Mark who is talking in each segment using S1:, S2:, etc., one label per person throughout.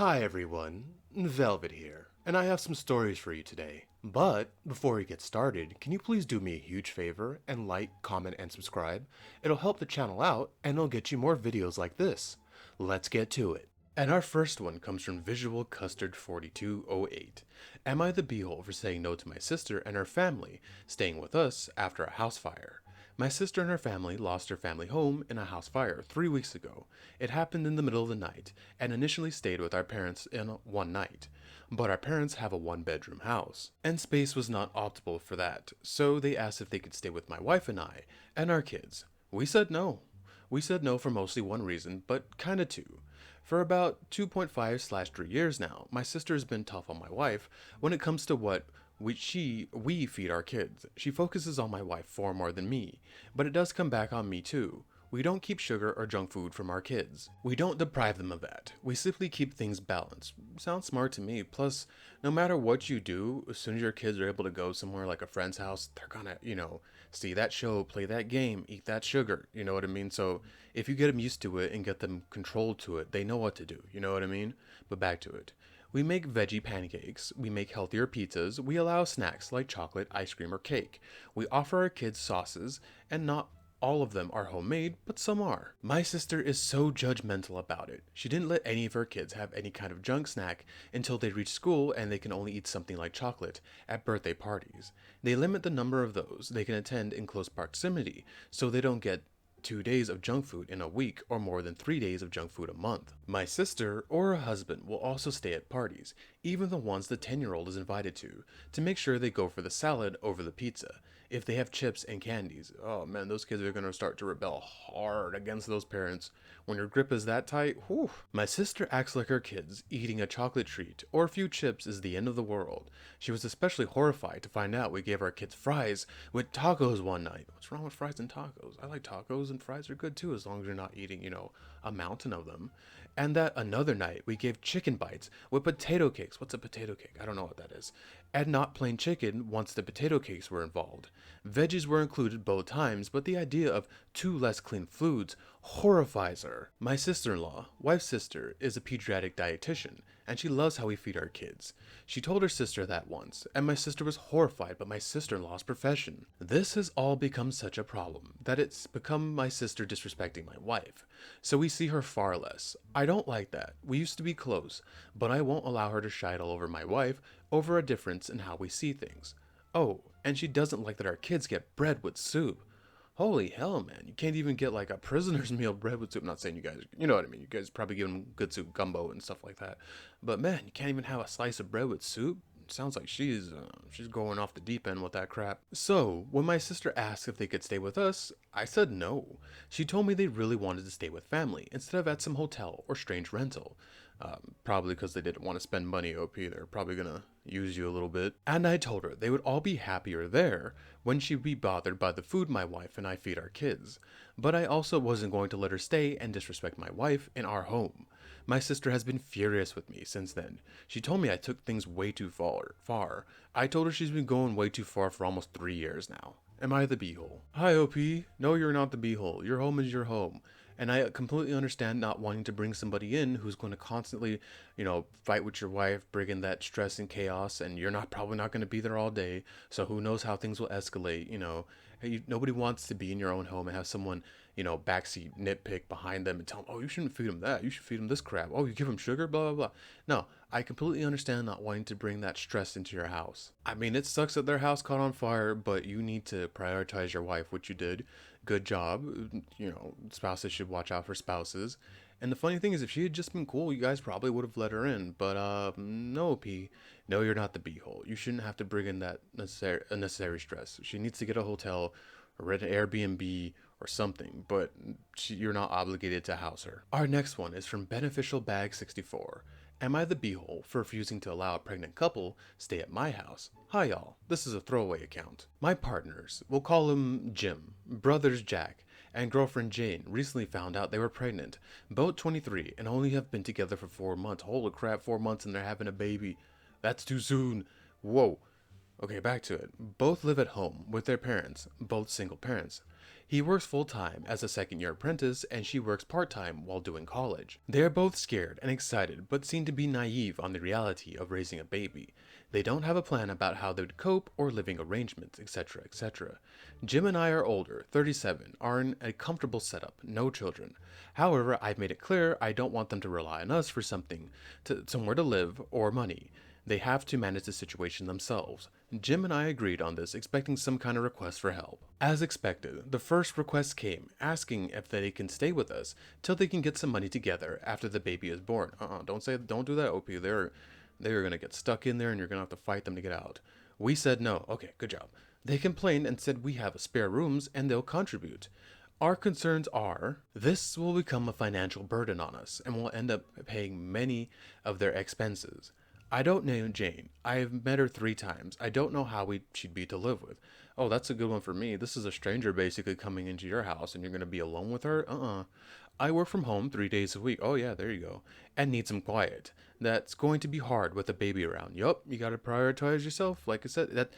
S1: Hi everyone, Velvet here, and I have some stories for you today. But before we get started, can you please do me a huge favor and like, comment, and subscribe? It'll help the channel out and it'll get you more videos like this. Let's get to it. And our first one comes from Visual Custard 4208. Am I the beehole for saying no to my sister and her family staying with us after a house fire? My sister and her family lost her family home in a house fire 3 weeks ago. It happened in the middle of the night and initially stayed with our parents in one night. But our parents have a one-bedroom house, and space was not optimal for that, so they asked if they could stay with my wife and I, and our kids. We said no. We said no for mostly one reason, but kinda two. For about 2.5/3 years now, my sister has been tough on my wife when it comes to what we feed our kids. She focuses on my wife far more than me, but it does come back on me too. We don't keep sugar or junk food from our kids. We don't deprive them of that. We simply keep things balanced. Sounds smart to me. Plus, no matter what you do, as soon as your kids are able to go somewhere like a friend's house, they're gonna, see that show, play that game, eat that sugar. You know what I mean? So if you get them used to it and get them controlled to it, they know what to do. You know what I mean? But back to it. We make veggie pancakes, we make healthier pizzas, we allow snacks like chocolate, ice cream, or cake. We offer our kids sauces, and not all of them are homemade, but some are. My sister is so judgmental about it. She didn't let any of her kids have any kind of junk snack until they reach school and they can only eat something like chocolate at birthday parties. They limit the number of those they can attend in close proximity so they don't get 2 days of junk food in a week or more than 3 days of junk food a month. My sister or her husband will also stay at parties, even the ones the 10-year-old is invited to make sure they go for the salad over the pizza. If they have chips and candies, oh man, those kids are gonna start to rebel hard against those parents. When your grip is that tight, whew. My sister acts like her kids eating a chocolate treat or a few chips is the end of the world. She was especially horrified to find out we gave our kids fries with tacos one night. What's wrong with fries and tacos? I like tacos and fries are good too as long as you're not eating, a mountain of them. And that another night we gave chicken bites with potato cakes. What's a potato cake? I don't know what that is. And not plain chicken once the potato cakes were involved. Veggies were included both times, but the idea of two less clean foods horrifies her. My sister-in-law, wife's sister, is a pediatric dietitian, and she loves how we feed our kids. She told her sister that once, and my sister was horrified by my sister-in-law's profession. This has all become such a problem that it's become my sister disrespecting my wife, so we see her far less. I don't like that. We used to be close, but I won't allow her to shite all over my wife over a difference in how we see things. Oh, and she doesn't like that our kids get bread with soup. Holy hell, man. You can't even get like a prisoner's meal bread with soup. I'm not saying you guys, you know what I mean. You guys probably give them good soup, gumbo and stuff like that. But man, you can't even have a slice of bread with soup. Sounds like she's going off the deep end with that crap. So, when my sister asked if they could stay with us, I said no. She told me they really wanted to stay with family instead of at some hotel or strange rental. Probably because they didn't want to spend money, OP. They're probably gonna use you a little bit. And I told her they would all be happier there when she'd be bothered by the food my wife and I feed our kids. But I also wasn't going to let her stay and disrespect my wife in our home. My sister has been furious with me since then. She told me I took things way too far. I told her she's been going way too far for almost 3 years now. Am I the beehole? Hi, OP. No, you're not the beehole. Your home is your home. And I completely understand not wanting to bring somebody in who's going to constantly, fight with your wife, bring in that stress and chaos, and you're probably not going to be there all day. So who knows how things will escalate, nobody wants to be in your own home and have someone, backseat nitpick behind them and tell them, oh, you shouldn't feed them that. You should feed them this crap. Oh, you give them sugar, blah, blah, blah. No, I completely understand not wanting to bring that stress into your house. I mean, it sucks that their house caught on fire, but you need to prioritize your wife, which you did. Good job. Spouses should watch out for spouses. And the funny thing is, if she had just been cool, you guys probably would have let her in. But no, P. No, you're not the beehole. You shouldn't have to bring in that unnecessary stress. She needs to get a hotel or rent an Airbnb or something, but you're not obligated to house her. Our next one is from Beneficial Bag 64. Am I the beehole for refusing to allow a pregnant couple stay at my house? Hi y'all, this is a throwaway account. My partners, we'll call him Jim, brothers Jack, and girlfriend Jane recently found out they were pregnant, both 23 and only have been together for 4 months. Holy crap, 4 months and they're having a baby. That's too soon. Whoa. Okay, back to it. Both live at home with their parents, both single parents. He works full-time as a second-year apprentice, and she works part-time while doing college. They are both scared and excited, but seem to be naive on the reality of raising a baby. They don't have a plan about how they would cope or living arrangements, etc., etc. Jim and I are older, 37, are in a comfortable setup, no children. However, I've made it clear I don't want them to rely on us for somewhere to live or money. They have to manage the situation themselves. Jim and I agreed on this, expecting some kind of request for help. As expected, the first request came, asking if they can stay with us till they can get some money together after the baby is born. Don't do that, OP. They're gonna get stuck in there and you're gonna have to fight them to get out. We said no. Okay, good job. They complained and said we have spare rooms and they'll contribute. Our concerns are, this will become a financial burden on us and we'll end up paying many of their expenses. I don't know Jane. I have met her 3 times. I don't know how she'd be to live with. Oh, that's a good one for me. This is a stranger basically coming into your house and you're going to be alone with her? I work from home 3 days a week. Oh yeah, there you go. And need some quiet. That's going to be hard with a baby around. Yup, you got to prioritize yourself. Like I said,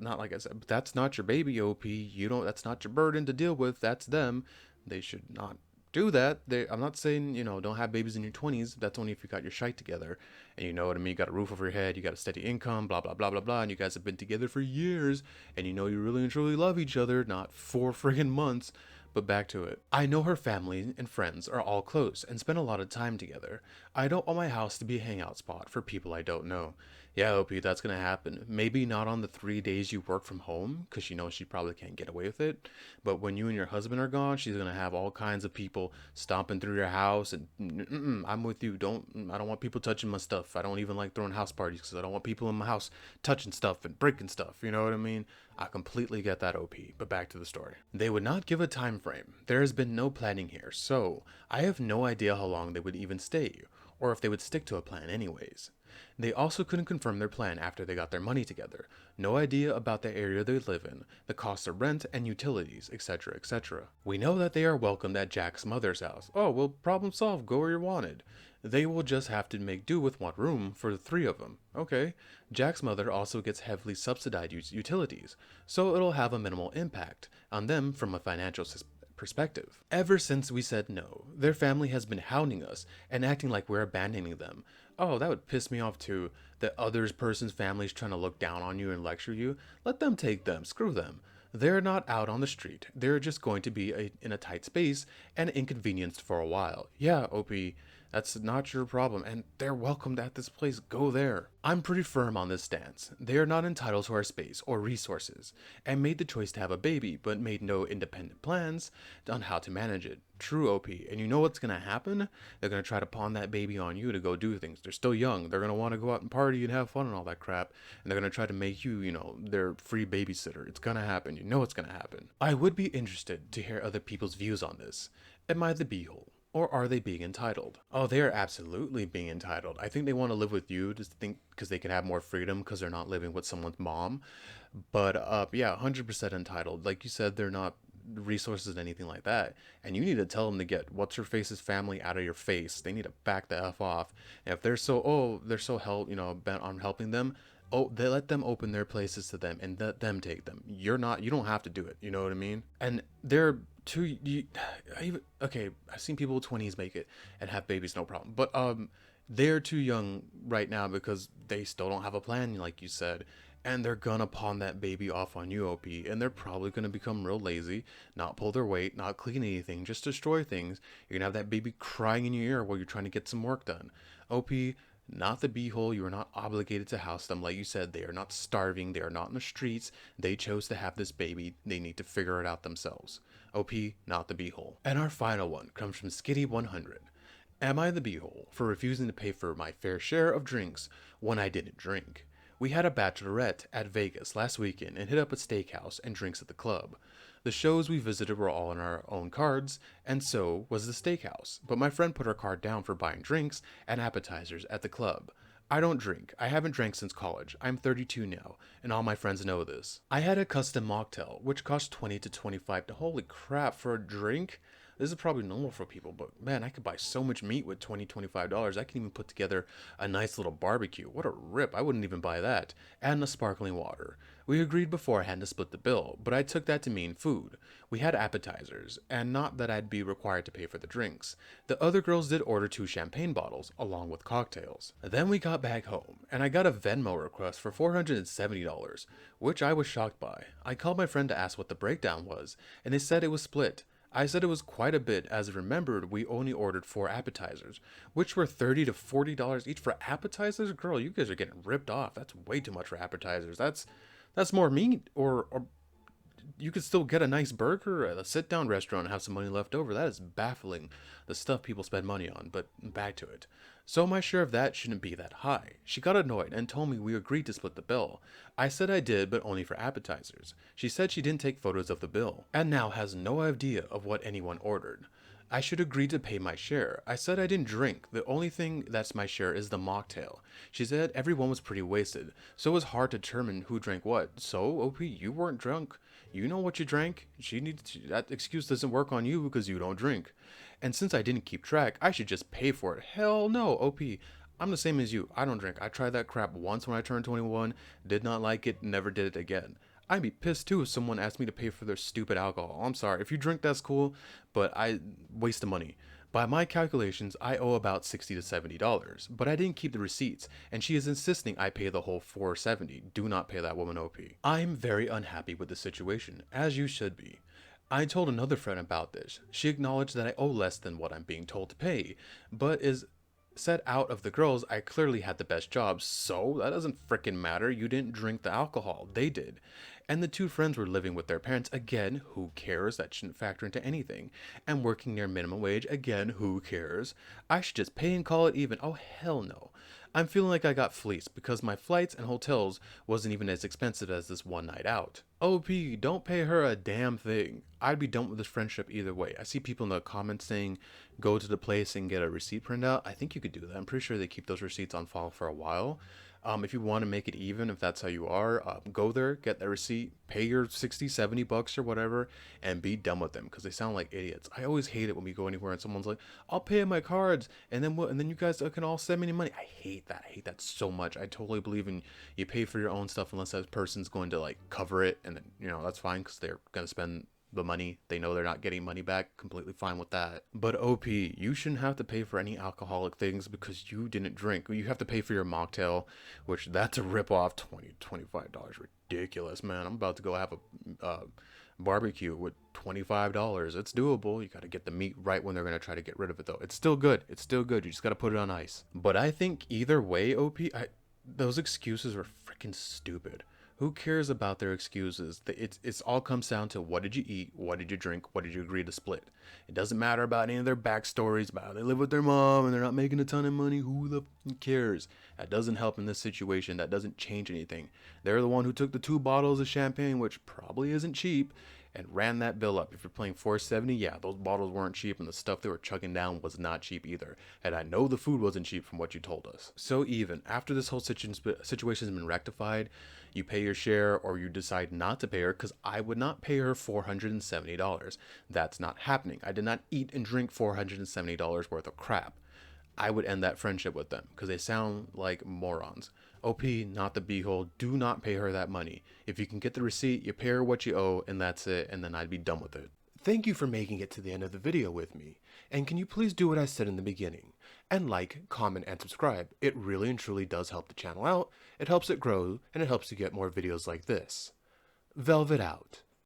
S1: not like I said, but that's not your baby, OP. That's not your burden to deal with. That's them. They should not do that. I'm not saying, don't have babies in your 20s. That's only if you got your shite together. And you know what I mean? You got a roof over your head. You got a steady income, blah, blah, blah, blah, blah. And you guys have been together for years. And you really and truly love each other. Not 4 friggin' months. But back to it. I know her family and friends are all close and spend a lot of time together. I don't want my house to be a hangout spot for people I don't know. Yeah, OP, that's gonna happen. Maybe not on the 3 days you work from home, because she knows she probably can't get away with it. But when you and your husband are gone, she's gonna have all kinds of people stomping through your house. And I'm with you. I don't want people touching my stuff. I don't even like throwing house parties because I don't want people in my house touching stuff and breaking stuff. You know what I mean? I completely get that, OP, but back to the story. They would not give a time frame. There has been no planning here, so I have no idea how long they would even stay, or if they would stick to a plan anyways. They also couldn't confirm their plan after they got their money together. No idea about the area they live in, the cost of rent and utilities, etc., etc. We know that they are welcomed at Jack's mother's house. Oh, well, problem solved, go where you're wanted. They will just have to make do with one room for the 3 of them. Okay. Jack's mother also gets heavily subsidized utilities, so it'll have a minimal impact on them from a financial perspective. Ever since we said no, their family has been hounding us and acting like we're abandoning them. Oh, that would piss me off too. That other person's family's trying to look down on you and lecture you. Let them take them. Screw them. They're not out on the street. They're just going to be in a tight space and inconvenienced for a while. Yeah, OP, that's not your problem, and they're welcomed at this place. Go there. I'm pretty firm on this stance. They are not entitled to our space or resources, and made the choice to have a baby, but made no independent plans on how to manage it. True, OP. And you know what's gonna happen? They're gonna try to pawn that baby on you to go do things. They're still young. They're gonna want to go out and party and have fun and all that crap. And they're gonna try to make you, their free babysitter. It's gonna happen. You know it's gonna happen. I would be interested to hear other people's views on this. Am I the beehole? Or are they being entitled? Oh, they are absolutely being entitled. I think they want to live with you because they can have more freedom because they're not living with someone's mom. But yeah, 100% entitled. Like you said, they're not resources and anything like that. And you need to tell them to get what's her face's family out of your face. They need to back the F off. And if they're bent on helping them, they let them open their places to them and let them take them. You don't have to do it. You know what I mean? And they're okay, I've seen people with 20s make it and have babies, no problem. But they're too young right now because they still don't have a plan, like you said. And they're gonna pawn that baby off on you, OP. And they're probably gonna become real lazy, not pull their weight, not clean anything, just destroy things. You're gonna have that baby crying in your ear while you're trying to get some work done. OP, not the beehole. You are not obligated to house them. Like you said, they are not starving. They are not in the streets. They chose to have this baby. They need to figure it out themselves. OP, not the beehole. And our final one comes from Skitty100. Am I the beehole for refusing to pay for my fair share of drinks when I didn't drink? We had a bachelorette at Vegas last weekend and hit up a steakhouse and drinks at the club. The shows we visited were all on our own cards, and so was the steakhouse, but my friend put her card down for buying drinks and appetizers at the club. I don't drink. I haven't drank since college. I'm 32 now, and all my friends know this. I had a custom mocktail, which cost $20 to $25. Holy crap, for a drink? This is probably normal for people, but man, I could buy so much meat with $25. I can even put together a nice little barbecue. What a rip. I wouldn't even buy that. And the sparkling water. We agreed beforehand to split the bill, but I took that to mean food. We had appetizers, and not that I'd be required to pay for the drinks. The other girls did order 2 champagne bottles, along with cocktails. Then we got back home, and I got a Venmo request for $470, which I was shocked by. I called my friend to ask what the breakdown was, and they said it was split. I said it was quite a bit, as I remembered we only ordered 4 appetizers, which were $30 to $40 each for appetizers. Girl, you guys are getting ripped off. That's way too much for appetizers. That's more meat, or you could still get a nice burger at a sit-down restaurant and have some money left over. That is baffling, the stuff people spend money on. But back to it. So my share of that shouldn't be that high. She got annoyed and told me we agreed to split the bill. I said I did, but only for appetizers. She said she didn't take photos of the bill, and now has no idea of what anyone ordered. I should agree to pay my share. I said I didn't drink. The only thing that's my share is the mocktail. She said everyone was pretty wasted, so it was hard to determine who drank what. So, OP, you weren't drunk. You know what you drank. That excuse doesn't work on you because you don't drink. And since I didn't keep track, I should just pay for it. Hell no, OP. I'm the same as you. I don't drink. I tried that crap once when I turned 21, did not like it, never did it again. I'd be pissed too if someone asked me to pay for their stupid alcohol. I'm sorry. If you drink, that's cool, but I waste the money. By my calculations, I owe about $60 to $70, but I didn't keep the receipts, and she is insisting I pay the whole $470. Do not pay that woman, OP. I'm very unhappy with the situation, as you should be. I told another friend about this. She acknowledged that I owe less than what I'm being told to pay, but is said out of the girls, I clearly had the best job, so that doesn't frickin' matter. You didn't drink the alcohol. They did. And the 2 friends were living with their parents. Again, who cares? That shouldn't factor into anything. And working near minimum wage. Again, who cares? I should just pay and call it even. Oh, hell no. I'm feeling like I got fleeced because my flights and hotels wasn't even as expensive as this one night out. OP, don't pay her a damn thing. I'd be done with this friendship either way. I see people in the comments saying go to the place and get a receipt printout. I think you could do that. I'm pretty sure they keep those receipts on file for a while. If you want to make it even, if that's how you are, go there, get that receipt, pay your 60, 70 bucks or whatever, and be done with them because they sound like idiots. I always hate it when we go anywhere and someone's like, I'll pay my cards, and then you guys can all send me money. I hate that. I hate that so much. I totally believe in you pay for your own stuff unless that person's going to like cover it, and then, that's fine because they're going to spend the money. They know they're not getting money back. Completely fine with that. But OP, you shouldn't have to pay for any alcoholic things because you didn't drink. You have to pay for your mocktail, which that's a rip-off. $25. Ridiculous, man. I'm about to go have a barbecue with $25. It's doable. You got to get the meat right when they're going to try to get rid of it, though. It's still good. It's still good. You just got to put it on ice. But I think either way, OP, those excuses are freaking stupid. Who cares about their excuses? It's all comes down to what did you eat, what did you drink, what did you agree to split. It doesn't matter about any of their backstories, about how they live with their mom and they're not making a ton of money. Who the cares? That doesn't help in this situation. That doesn't change anything. They're the one who took the 2 bottles of champagne, which probably isn't cheap, and ran that bill up. If you're paying $470, yeah, those bottles weren't cheap, and the stuff they were chugging down was not cheap either. And I know the food wasn't cheap from what you told us. So even after this whole situation has been rectified, you pay your share or you decide not to pay her, because I would not pay her $470. That's not happening. I did not eat and drink $470 worth of crap. I would end that friendship with them because they sound like morons. OP, not the beehole. Do not pay her that money. If you can get the receipt, you pay her what you owe, and that's it, and then I'd be done with it. Thank you for making it to the end of the video with me. And can you please do what I said in the beginning? And like, comment, and subscribe. It really and truly does help the channel out. It helps it grow, and it helps you get more videos like this. Velvet out.